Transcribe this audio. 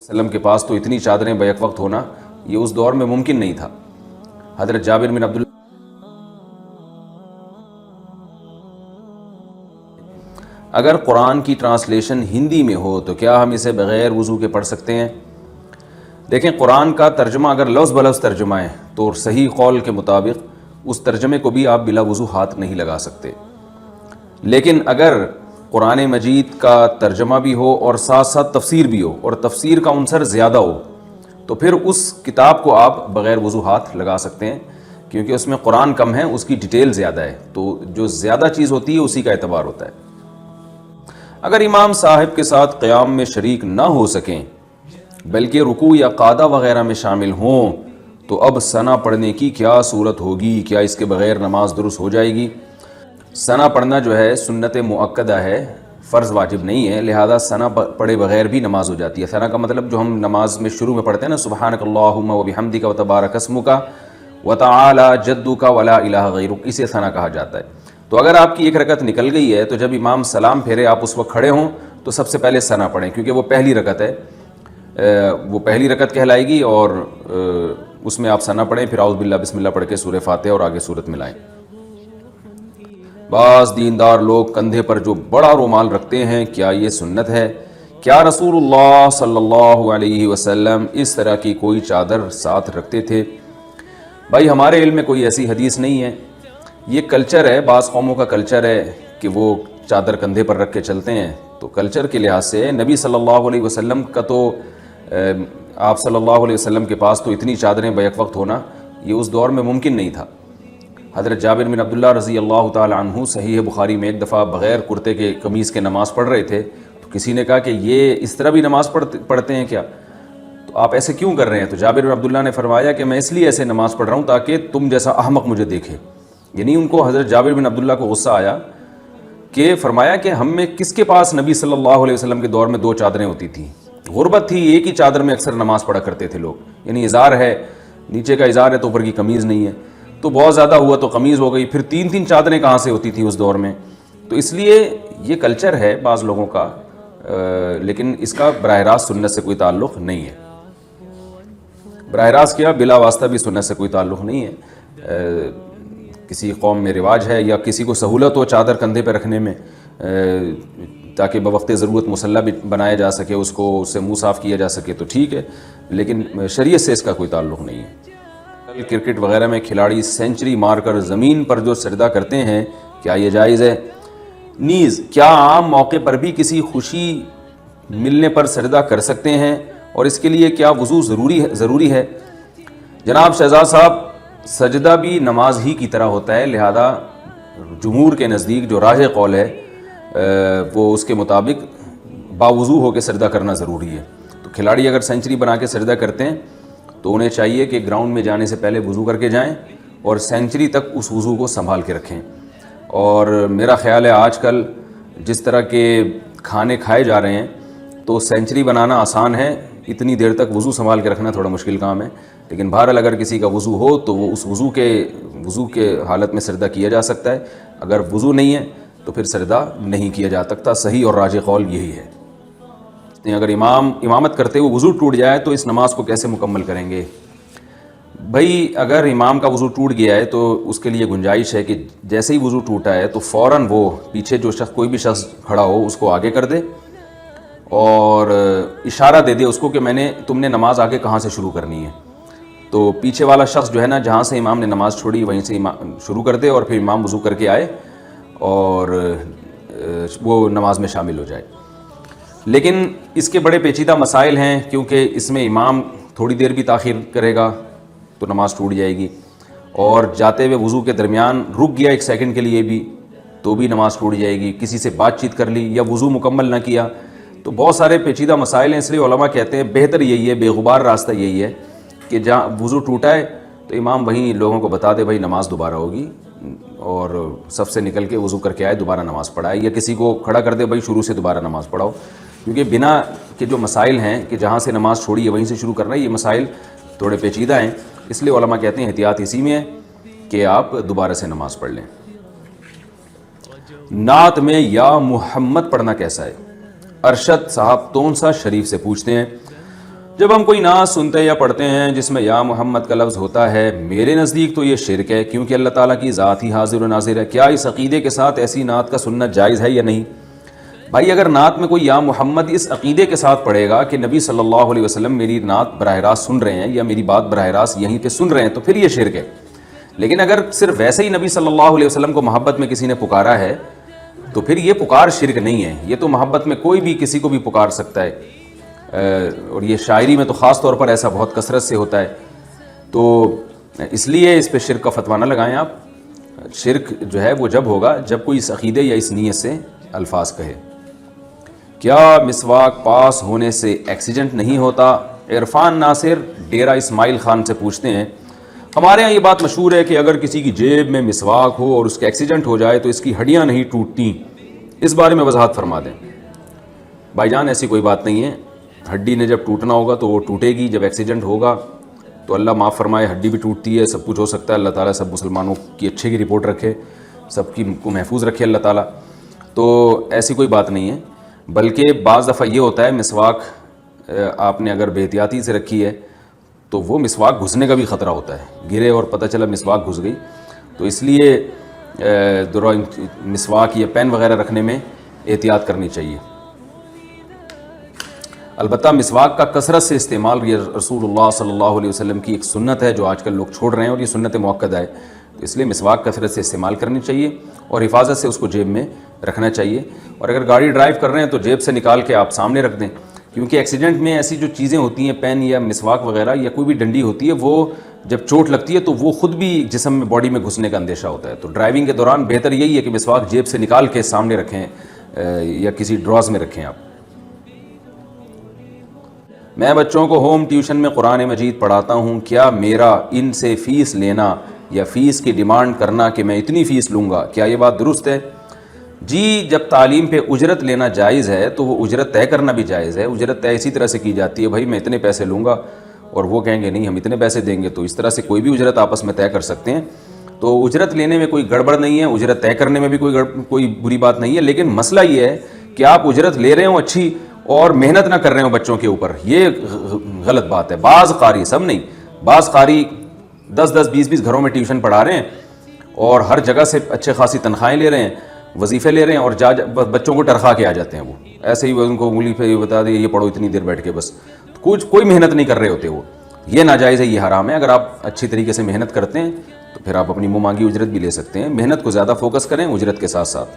وسلم کے پاس تو اتنی چادریں بیک وقت ہونا یہ اس دور میں ممکن نہیں تھا۔ حضرت جابر بن عبداللہ اگر قرآن کی ٹرانسلیشن ہندی میں ہو تو کیا ہم اسے بغیر وضو کے پڑھ سکتے ہیں؟ دیکھیں، قرآن کا ترجمہ اگر لفظ بلفظ ترجمہ ہے تو صحیح قول کے مطابق اس ترجمے کو بھی آپ بلا وضو ہاتھ نہیں لگا سکتے، لیکن اگر قرآن مجید کا ترجمہ بھی ہو اور ساتھ ساتھ تفسیر بھی ہو اور تفسیر کا عنصر زیادہ ہو تو پھر اس کتاب کو آپ بغیر وضو ہاتھ لگا سکتے ہیں، کیونکہ اس میں قرآن کم ہے، اس کی ڈیٹیل زیادہ ہے، تو جو زیادہ چیز ہوتی ہے اسی کا اعتبار ہوتا ہے۔ اگر امام صاحب کے ساتھ قیام میں شریک نہ ہو سکیں بلکہ رکوع یا قعدہ وغیرہ میں شامل ہوں تو اب ثنا پڑھنے کی کیا صورت ہوگی؟ کیا اس کے بغیر نماز درست ہو جائے گی؟ ثنا پڑھنا جو ہے سنت مؤکدہ ہے، فرض واجب نہیں ہے، لہذا ثنا پڑھے بغیر بھی نماز ہو جاتی ہے۔ ثنا کا مطلب جو ہم نماز میں شروع میں پڑھتے ہیں نا، سبحانک اللہم وبحمدک وتبارک اسمک وتعالی جدک ولا الہ غیرک، اسے ثنا کہا جاتا ہے۔ تو اگر آپ کی ایک رکعت نکل گئی ہے تو جب امام سلام پھیرے آپ اس وقت کھڑے ہوں تو سب سے پہلے ثنا پڑھیں، کیونکہ وہ پہلی رکعت ہے، وہ پہلی رکعت کہلائے گی، اور اس میں آپ ثنا پڑھیں، پھر اعوذ باللہ بسم اللہ پڑھ کے سورہ فاتحہ اور آگے سورت ملائیں۔ بعض دیندار لوگ کندھے پر جو بڑا رومال رکھتے ہیں، کیا یہ سنت ہے؟ کیا رسول اللہ صلی اللہ علیہ وسلم اس طرح کی کوئی چادر ساتھ رکھتے تھے؟ بھائی، ہمارے علم میں کوئی ایسی حدیث نہیں ہے، یہ کلچر ہے، بعض قوموں کا کلچر ہے کہ وہ چادر کندھے پر رکھ کے چلتے ہیں، تو کلچر کے لحاظ سے نبی صلی اللہ علیہ وسلم کا تو آپ صلی اللہ علیہ وسلم کے پاس تو اتنی چادریں بیک وقت ہونا یہ اس دور میں ممکن نہیں تھا۔ حضرت جابر بن عبداللہ رضی اللہ تعالی عنہ صحیح بخاری میں ایک دفعہ بغیر کرتے کے قمیص کے نماز پڑھ رہے تھے، تو کسی نے کہا کہ یہ اس طرح بھی نماز پڑھتے ہیں کیا؟ تو آپ ایسے کیوں کر رہے ہیں؟ تو جابر بن عبداللہ نے فرمایا کہ میں اس لیے ایسے نماز پڑھ رہا ہوں تاکہ تم جیسا احمق مجھے دیکھے۔ یعنی ان کو حضرت جابر بن عبداللہ کو غصہ آیا کہ فرمایا کہ ہم میں کس کے پاس نبی صلی اللہ علیہ وسلم کے دور میں دو چادریں ہوتی تھیں، غربت تھی، ایک ہی چادر میں اکثر نماز پڑھا کرتے تھے لوگ، یعنی ازار ہے، نیچے کا ازار ہے تو اوپر کی قمیض نہیں ہے، تو بہت زیادہ ہوا تو قمیض ہو گئی، پھر تین تین چادریں کہاں سے ہوتی تھیں اس دور میں؟ تو اس لیے یہ کلچر ہے بعض لوگوں کا، لیکن اس کا براہ راست سنت سے کوئی تعلق نہیں ہے۔ براہ راست کیا، بلا واسطہ بھی سنت سے کوئی تعلق نہیں ہے۔ کسی قوم میں رواج ہے یا کسی کو سہولت ہو چادر کندھے پہ رکھنے میں تاکہ بوقت ضرورت مصلی بھی بنایا جا سکے، اس کو اس سے منہ صاف کیا جا سکے تو ٹھیک ہے، لیکن شریعت سے اس کا کوئی تعلق نہیں ہے۔ کرکٹ وغیرہ میں کھلاڑی سینچری مار کر زمین پر جو سجدہ کرتے ہیں، کیا یہ جائز ہے؟ نیز کیا عام موقع پر بھی کسی خوشی ملنے پر سجدہ کر سکتے ہیں، اور اس کے لیے کیا وضو ضروری ہے؟ جناب شہزاد صاحب، سجدہ بھی نماز ہی کی طرح ہوتا ہے، لہذا جمہور کے نزدیک جو راجح قول ہے وہ اس کے مطابق باوضو ہو کے سجدہ کرنا ضروری ہے۔ تو کھلاڑی اگر سینچری بنا کے سجدہ کرتے ہیں تو انہیں چاہیے کہ گراؤنڈ میں جانے سے پہلے وضو کر کے جائیں اور سینچری تک اس وضو کو سنبھال کے رکھیں۔ اور میرا خیال ہے آج کل جس طرح کے کھانے کھائے جا رہے ہیں تو سینچری بنانا آسان ہے، اتنی دیر تک وضو سنبھال کے رکھنا تھوڑا مشکل کام ہے، لیکن بہرحال اگر کسی کا وضو ہو تو وہ اس وضو کے حالت میں سجدہ کیا جا سکتا ہے، اگر وضو نہیں ہے تو پھر سجدہ نہیں کیا جا سکتا۔ صحیح اور راجح قول یہی ہے۔ اگر امامت کرتے ہوئے وضو ٹوٹ جائے تو اس نماز کو کیسے مکمل کریں گے؟ بھائی، اگر امام کا وضو ٹوٹ گیا ہے تو اس کے لیے گنجائش ہے کہ جیسے ہی وضو ٹوٹا ہے تو فوراً وہ پیچھے جو کوئی بھی شخص کھڑا ہو اس کو آگے کر دے اور اشارہ دے دے اس کو کہ تم نے نماز آگے کہاں سے شروع کرنی ہے، تو پیچھے والا شخص جو ہے نا جہاں سے امام نے نماز چھوڑی وہیں سے شروع کر دے، اور پھر امام وضو کر کے آئے اور وہ نماز میں شامل ہو جائے۔ لیکن اس کے بڑے پیچیدہ مسائل ہیں، کیونکہ اس میں امام تھوڑی دیر بھی تاخیر کرے گا تو نماز ٹوٹ جائے گی، اور جاتے ہوئے وضو کے درمیان رک گیا ایک سیکنڈ کے لیے بھی تو بھی نماز ٹوٹ جائے گی، کسی سے بات چیت کر لی یا وضو مکمل نہ کیا، تو بہت سارے پیچیدہ مسائل ہیں۔ اس لیے علماء کہتے ہیں بہتر یہی ہے، بے غبار راستہ یہی ہے کہ جہاں وضو ٹوٹا ہے تو امام وہیں لوگوں کو بتا دے بھائی نماز دوبارہ ہوگی، اور سب سے نکل کے وضو کر کے آئے، دوبارہ نماز پڑھائے، یا کسی کو کھڑا کر دے بھائی شروع سے دوبارہ نماز پڑھاؤ، کیونکہ بنا کے جو مسائل ہیں کہ جہاں سے نماز چھوڑی ہے وہیں سے شروع کرنا ہے، یہ مسائل تھوڑے پیچیدہ ہیں، اس لیے علماء کہتے ہیں احتیاط اسی میں ہے کہ آپ دوبارہ سے نماز پڑھ لیں۔ نعت میں یا محمد پڑھنا کیسا ہے؟ ارشد صاحب تونسا شریف سے پوچھتے ہیں۔ جب ہم کوئی نعت سنتے یا پڑھتے ہیں جس میں یا محمد کا لفظ ہوتا ہے، میرے نزدیک تو یہ شرک ہے، کیونکہ اللہ تعالیٰ کی ذات ہی حاضر و ناظر ہے۔ کیا اس عقیدے کے ساتھ ایسی نعت کا سننا جائز ہے یا نہیں؟ بھائی اگر نعت میں کوئی یا محمد اس عقیدے کے ساتھ پڑھے گا کہ نبی صلی اللہ علیہ وسلم میری نعت براہ راست سن رہے ہیں یا میری بات براہ راست یہیں پہ سن رہے ہیں تو پھر یہ شرک ہے۔ لیکن اگر صرف ویسے ہی نبی صلی اللہ علیہ وسلم کو محبت میں کسی نے پکارا ہے تو پھر یہ پکار شرک نہیں ہے، یہ تو محبت میں کوئی بھی کسی کو بھی پکار سکتا ہے، اور یہ شاعری میں تو خاص طور پر ایسا بہت کثرت سے ہوتا ہے۔ تو اس لیے اس پہ شرک کا فتویٰ نہ لگائیں آپ۔ شرک جو ہے وہ جب ہوگا جب کوئی اس عقیدے یا اس نیت سے الفاظ کہے۔ کیا مسواک پاس ہونے سے ایکسیڈنٹ نہیں ہوتا؟ عرفان ناصر ڈیرہ اسماعیل خان سے پوچھتے ہیں، ہمارے ہاں یہ بات مشہور ہے کہ اگر کسی کی جیب میں مسواک ہو اور اس کا ایکسیڈنٹ ہو جائے تو اس کی ہڈیاں نہیں ٹوٹتی، اس بارے میں وضاحت فرما دیں۔ بھائی جان ایسی کوئی بات نہیں ہے، ہڈی نے جب ٹوٹنا ہوگا تو وہ ٹوٹے گی، جب ایکسیڈنٹ ہوگا تو اللہ معاف فرمائے ہڈی بھی ٹوٹتی ہے، سب کچھ ہو سکتا ہے، اللہ تعالیٰ سب مسلمانوں کی اچھے کی رپورٹ رکھے، سب کی کو محفوظ رکھے اللہ تعالیٰ، تو ایسی کوئی بات نہیں ہے۔ بلکہ بعض دفعہ یہ ہوتا ہے مسواک آپ نے اگر بے احتیاطی سے رکھی ہے تو وہ مسواک گھسنے کا بھی خطرہ ہوتا ہے، گرے اور پتہ چلا مسواک گھس گئی، تو اس لیے مسواک یا پین وغیرہ رکھنے میں احتیاط کرنی چاہیے۔ البتہ مسواک کا کثرت سے استعمال یہ رسول اللہ صلی اللہ علیہ وسلم کی ایک سنت ہے جو آج کل لوگ چھوڑ رہے ہیں، اور یہ سنت موقدہ ہے، تو اس لیے مسواک کثرت سے استعمال کرنی چاہیے اور حفاظت سے اس کو جیب میں رکھنا چاہیے۔ اور اگر گاڑی ڈرائیو کر رہے ہیں تو جیب سے نکال کے آپ سامنے رکھ دیں، کیونکہ ایکسیڈنٹ میں ایسی جو چیزیں ہوتی ہیں پین یا مسواک وغیرہ یا کوئی بھی ڈنڈی ہوتی ہے، وہ جب چوٹ لگتی ہے تو وہ خود بھی جسم میں باڈی میں گھسنے کا اندیشہ ہوتا ہے، تو ڈرائیونگ کے دوران بہتر یہی ہے کہ مسواک جیب سے نکال کے سامنے رکھیں یا کسی ڈراز میں رکھیں آپ۔ میں بچوں کو ہوم ٹیوشن میں قرآن مجید پڑھاتا ہوں، کیا میرا ان سے فیس لینا یا فیس کی ڈیمانڈ کرنا کہ میں اتنی فیس لوں گا، کیا یہ بات درست ہے؟ جی جب تعلیم پہ اجرت لینا جائز ہے تو وہ اجرت طے کرنا بھی جائز ہے۔ اجرت طے اسی طرح سے کی جاتی ہے، بھائی میں اتنے پیسے لوں گا اور وہ کہیں گے نہیں ہم اتنے پیسے دیں گے، تو اس طرح سے کوئی بھی اجرت آپس میں طے کر سکتے ہیں۔ تو اجرت لینے میں کوئی گڑبڑ نہیں ہے، اجرت طے کرنے میں بھی کوئی بری بات نہیں ہے، لیکن مسئلہ یہ ہے کہ آپ اجرت لے رہے ہوں اچھی اور محنت نہ کر رہے ہوں بچوں کے اوپر، یہ غلط بات ہے۔ بعض قاری، سب نہیں، بعض قاری 10-10 20-20 گھروں میں ٹیوشن پڑھا رہے ہیں اور ہر جگہ سے اچھے خاصی تنخواہیں لے رہے ہیں، وظیفے لے رہے ہیں، اور بچوں کو ٹرخا کے آ جاتے ہیں، وہ ایسے ہی ان کو انگلی پہ بتا دیں یہ پڑھو اتنی دیر بیٹھ کے، بس کوئی محنت نہیں کر رہے ہوتے، وہ یہ ناجائز ہے، یہ حرام ہے۔ اگر آپ اچھی طریقے سے محنت کرتے ہیں تو پھر آپ اپنی منہ مانگی اجرت بھی لے سکتے ہیں۔ محنت کو زیادہ فوکس کریں اجرت کے ساتھ ساتھ۔